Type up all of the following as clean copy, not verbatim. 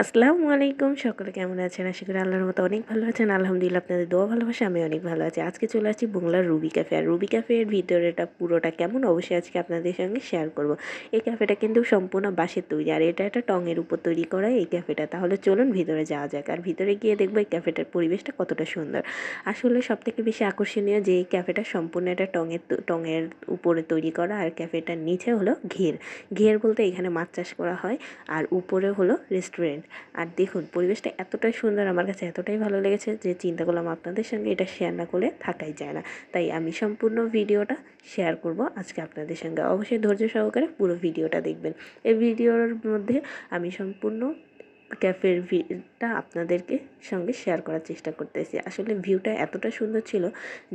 আসসালামু আলাইকুম, সকলে কেমন আছেন? আশা করি আল্লাহর মতো অনেক ভালো আছেন। আলহামদুলিল্লাহ, আপনাদের দোয়া ভালোবাসা আমি অনেক ভালো আছি। আজকে চলে আসছি বাংলার রুবি ক্যাফে। আর রুবি ক্যাফের ভিতরেটা পুরোটা কেমন অবশ্যই আজকে আপনাদের সঙ্গে শেয়ার করব। এই ক্যাফেটা কিন্তু সম্পূর্ণ বাঁশের তৈরি, আর এটা একটা টঙের উপর তৈরি করা এই ক্যাফেটা। তাহলে চলুন ভিতরে যাওয়া যাক, আর ভিতরে গিয়ে দেখবো এই ক্যাফেটার পরিবেশটা কতটা সুন্দর। আসলে সবথেকে বেশি আকর্ষণীয় যে এই ক্যাফেটা সম্পূর্ণ একটা টঙের উপরে তৈরি করা, আর ক্যাফেটার নিচে হলো ঘের বলতে এখানে মাছ চাষ করা হয়, আর উপরে হলো রেস্টুরেন্ট। আর দেখুন পরিবেশটা এতটাই সুন্দর, আমার কাছে এতটাই ভালো লেগেছে যে চিন্তা করলাম আপনাদের সঙ্গে এটা শেয়ার না করলে থাকাই যায় না। তাই আমি সম্পূর্ণ ভিডিওটা শেয়ার করব আজকে আপনাদের সঙ্গে। অবশ্যই ধৈর্য সহকারে পুরো ভিডিওটা দেখবেন। এই ভিডিওর মধ্যে আমি সম্পূর্ণ ক্যাফের ভিউটা আপনাদেরকে সঙ্গে শেয়ার করার চেষ্টা করতেছি। আসলে ভিউটা এতটা সুন্দর ছিল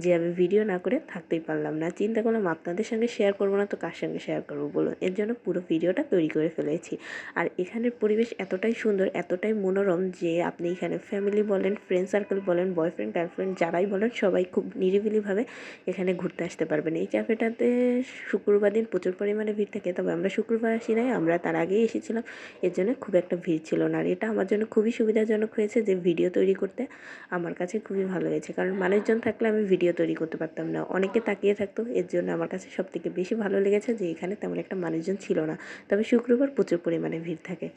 যে আমি ভিডিও না করে থাকতেই পারলাম না। চিন্তা করলাম আপনাদের সঙ্গে শেয়ার করবো না তো কার সঙ্গে শেয়ার করবো বলুন। এর জন্য পুরো ভিডিওটা তৈরি করে ফেলেছি। আর এখানের পরিবেশ এতটাই সুন্দর, এতটাই মনোরম যে আপনি এখানে ফ্যামিলি বলেন, ফ্রেন্ড সার্কেল বলেন, বয়ফ্রেন্ড গার্লফ্রেন্ড যারাই বলেন সবাই খুব নিরিবিলিভাবে এখানে ঘুরতে আসতে পারবেন। এই ক্যাফেটাতে শুক্রবার দিন প্রচুর পরিমাণে ভিড় থাকে, তবে আমরা শুক্রবার আসি নাই, আমরা তার আগেই এসেছিলাম। এর জন্য খুব একটা ভিড় ছিল না। আর এটা আমার জন্য খুবই সুবিধাজনক হয়েছে যে ভিডিও তৈরি করতে আমার কাছে খুবই ভালো হয়েছে, কারণ মানুষজন থাকলে আমি ভিডিও তৈরি করতে পারতাম না, অনেকে তাকিয়ে থাকতো। এর জন্য আমার কাছে সবথেকে বেশি ভালো লেগেছে যে এখানে তেমন একটা মানুষজন ছিল না, তবে শুক্রবার প্রচুর পরিমাণে ভিড় থাকে।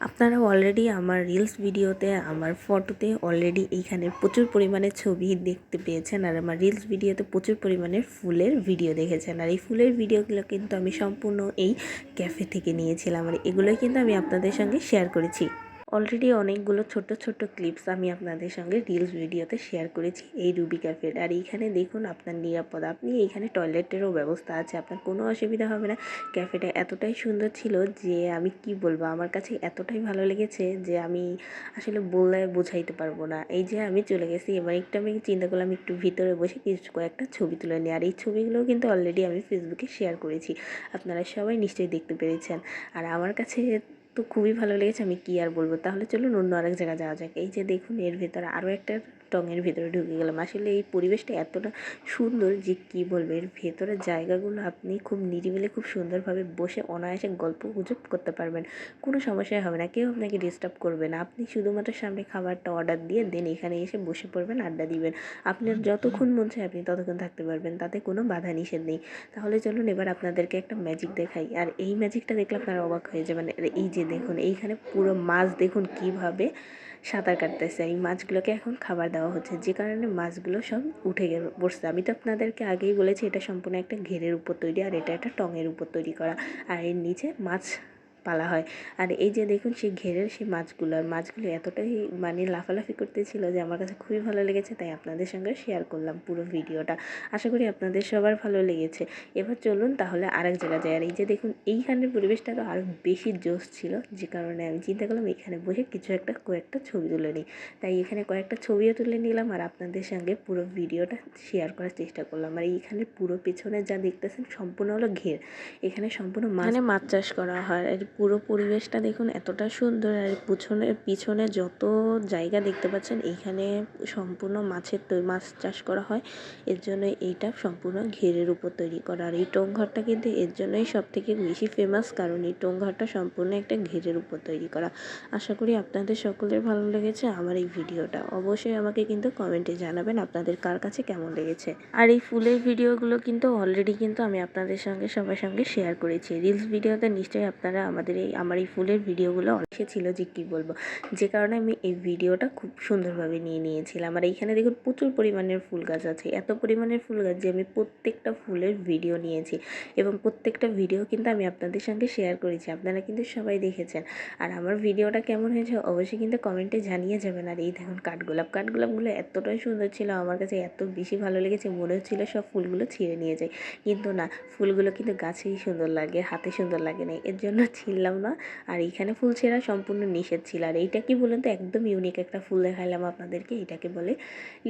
আপনারা অলরেডি আমার রিলস ভিডিওতে, আমার ফটোতে অলরেডি এইখানে প্রচুর পরিমাণে ছবি দেখতে পেয়েছেন, আর আমার রিলস ভিডিওতে প্রচুর পরিমাণে ফুলের ভিডিও দেখেছেন। আর এই ফুলের ভিডিওগুলো কিন্তু আমি সম্পূর্ণ এই ক্যাফে থেকে নিয়েছিলাম, আর এগুলোই কিন্তু আমি আপনাদের সঙ্গে শেয়ার করেছি। অলরেডি অনেকগুলো ছোট ছোট ক্লিপস আমি আপনাদের সঙ্গে রিলস ভিডিওতে শেয়ার করেছি এই রুবি ক্যাফের। আর এইখানে দেখুন আপনার নিরাপদ, আপনি এইখানে টয়লেটেরও ব্যবস্থা আছে, আপনার কোনো অসুবিধা হবে না। ক্যাফেটা এতটাই সুন্দর ছিল যে আমি কি বলবো, আমার কাছে এতটাই ভালো লেগেছে যে আমি আসলে বললে বোঝাইতে পারবো না। এই যে আমি চলে গেছি, এবার একটু আমি চিন্তা করলাম একটু ভিতরে বসে কিছু কয়েকটা ছবি তুলে নিই। আর এই ছবিগুলো কিন্তু অলরেডি আমি ফেসবুকে শেয়ার করেছি, আপনারা সবাই নিশ্চয়ই দেখতে পেরেছেন। আর আমার কাছে তো খুবই ভালো লেগেছে, আমি কি আর বলবো। তাহলে চলুন অন্য আরেক জায়গায় যাওয়া যাক। এই যে দেখুন এর ভেতরে আরও একটা টঙের ভেতরে ঢুকে গেলাম। আসলে এই পরিবেশটা এতটা সুন্দর যে কি বলবো, এর ভেতরের জায়গাগুলো আপনি খুব নিরিবিলি খুব সুন্দরভাবে বসে অনায়াসে গল্প গুজব করতে পারবেন, কোনো সমস্যাই হবে না, কেউ আপনাকে ডিস্টার্ব করবে না। আপনি শুধুমাত্র সামনে খাবারটা অর্ডার দিয়ে দেন এখানে এসে বসে পড়বেন, আড্ডা দিবেন। আপনার যতক্ষণ মন চায় আপনি ততক্ষণ থাকতে পারবেন, তাতে কোনো বাধা নিষেধ নেই। তাহলে চলুন এবার আপনাদেরকে একটা ম্যাজিক দেখাই, আর এই ম্যাজিকটা দেখলে আপনারা অবাক হয়ে যাবেন। আর এই যে দেখুন এইখানে পুরো মাছ দেখুন কিভাবে সাঁতার কাটতেছে। এই মাছগুলোকে এখন খাবার দেওয়া হচ্ছে, যে কারণে মাছগুলো সব উঠে পড়ছে। আমি তো আপনাদেরকে আগেই বলেছি এটা সম্পূর্ণ একটা ঘেরের উপর তৈরি, আর এটা একটা টঙের উপর তৈরি করা, আর এর নিচে মাছ পালা হয়। আর এই যে দেখুন সেই ঘেরের সেই মাছগুলো, আর মাছগুলো এতটাই মানে লাফালাফি করতেছিল যে আমার কাছে খুবই ভালো লেগেছে, তাই আপনাদের সঙ্গে শেয়ার করলাম পুরো ভিডিওটা। আশা করি আপনাদের সবার ভালো লেগেছে। এবার চলুন তাহলে আরেক জায়গায় যাই। আর এই যে দেখুন এইখানের পরিবেশটা তো আরও বেশি জোশ ছিল, যে কারণে আমি চিন্তা করলাম এখানে বসে কিছু কয়েকটা ছবি তুলে নিই। তাই এখানে কয়েকটা ছবিও তুলে নিলাম, আর আপনাদের সঙ্গে পুরো ভিডিওটা শেয়ার করার চেষ্টা করলাম। আর এইখানে পুরো পেছনে যা দেখতেছেন সম্পূর্ণ হলো ঘের, এখানে সম্পূর্ণ মাছ চাষ করা হয়। আর পুরো পরিবেশটা দেখুন এতটা সুন্দর, আর পিছনে যত জায়গা দেখতে পাচ্ছেন এইখানে সম্পূর্ণ মাছ চাষ করা হয়। এর জন্য এইটা সম্পূর্ণ ঘেরের উপর তৈরি করা। আর এই টোঙঘরটা কিন্তু এর জন্যই সব থেকে বেশি ফেমাস, কারণ এই টোঙঘরটা সম্পূর্ণ একটা ঘেরের উপর তৈরি করা। আশা করি আপনাদের সকলের ভালো লেগেছে আমার এই ভিডিওটা। অবশ্যই আমাকে কিন্তু কমেন্টে জানাবেন আপনাদের কার কাছে কেমন লেগেছে। আর এই ফুলের ভিডিওগুলো কিন্তু অলরেডি কিন্তু আমি আপনাদের সঙ্গে সবার সঙ্গে শেয়ার করেছি রিলস ভিডিওতে। নিশ্চয়ই আপনারা আমার এই ফুলের ভিডিওগুলো ছিল যে কি বলবো, যে কারণে আমি এই ভিডিওটা খুব সুন্দরভাবে নিয়েছিলাম। আর এইখানে দেখুন প্রচুর পরিমাণের ফুল গাছ আছে, এত পরিমাণের ফুল গাছ যে আমি প্রত্যেকটা ফুলের ভিডিও নিয়েছি, এবং প্রত্যেকটা ভিডিও কিন্তু আমি আপনাদের সঙ্গে শেয়ার করেছি, আপনারা কিন্তু সবাই দেখেছেন। আর আমার ভিডিওটা কেমন হয়েছে অবশ্যই কিন্তু কমেন্টে জানিয়ে যাবেন। আর এই দেখুন কাঠগোলাপগুলো এতটাই সুন্দর ছিল, আমার কাছে এত বেশি ভালো লেগেছে, মনে হচ্ছিল সব ফুলগুলো ছিঁড়ে নিয়ে যায়, কিন্তু না, ফুলগুলো কিন্তু গাছেই সুন্দর লাগে, হাতে সুন্দর লাগে না, এর জন্য ছিঁড়লাম না। আর এইখানে ফুল ছেঁড়া সম্পূর্ণ নিষেধ ছিল। আর এইটা কি বলুন তো, একদম ইউনিক একটা ফুল দেখালাম আপনাদেরকে, এটাকে বলে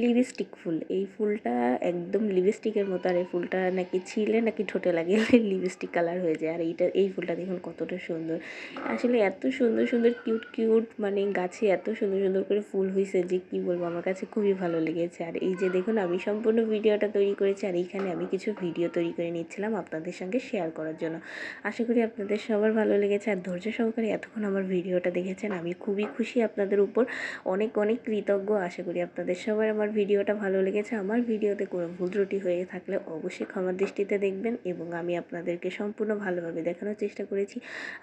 লিপস্টিক ফুল। এই ফুলটা একদম লিপস্টিকের মতো, আর এই ফুলটা নাকি ছিলে নাকি ঠোঁটে লাগে লিপস্টিক কালার হয়ে যায়। আর এই ফুলটা দেখুন কতটা সুন্দর, আসলে এত সুন্দর সুন্দর কিউট মানে গাছে এত সুন্দর সুন্দর করে ফুল হয়েছে যে কি বলবো, আমার কাছে খুবই ভালো লেগেছে। আর এই যে দেখুন আমি সম্পূর্ণ ভিডিওটা তৈরি করেছি, আর এইখানে আমি কিছু ভিডিও তৈরি করে নিচ্ছিলাম আপনাদের সঙ্গে শেয়ার করার জন্য। আশা করি আপনাদের সবার ভালো লেগেছে। লেগেছে আর ধৈর্য সহকারে এতক্ষণ আমার ভিডিওটা দেখেছেন। আমি খুবই খুশি আপনাদের উপর, অনেক অনেক কৃতজ্ঞ। আশা করি আপনাদের সবার আমার ভিডিওটা ভালো লেগেছে। আমার ভিডিওতে কোনো ভুল ত্রুটি হয়ে থাকলে অবশ্যই ক্ষমার দৃষ্টিতে দেখবেন এবং আমি আপনাদেরকে সম্পূর্ণ ভালোভাবে দেখানোর চেষ্টা করেছি।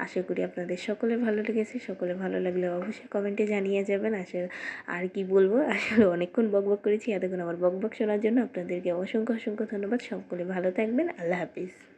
আশা করি আপনাদের সকলের ভালো লেগেছে। সকলে ভালো লাগলে অবশ্যই কমেন্টে জানিয়ে যাবেন। আর কি বলবো, আসলে অনেকক্ষণ বকবক করেছি, এতক্ষণ আমার বকবক শোনার জন্য আপনাদেরকে অসংখ্য অসংখ্য ধন্যবাদ। সকলে ভালো থাকবেন। আল্লাহ হাফিজ।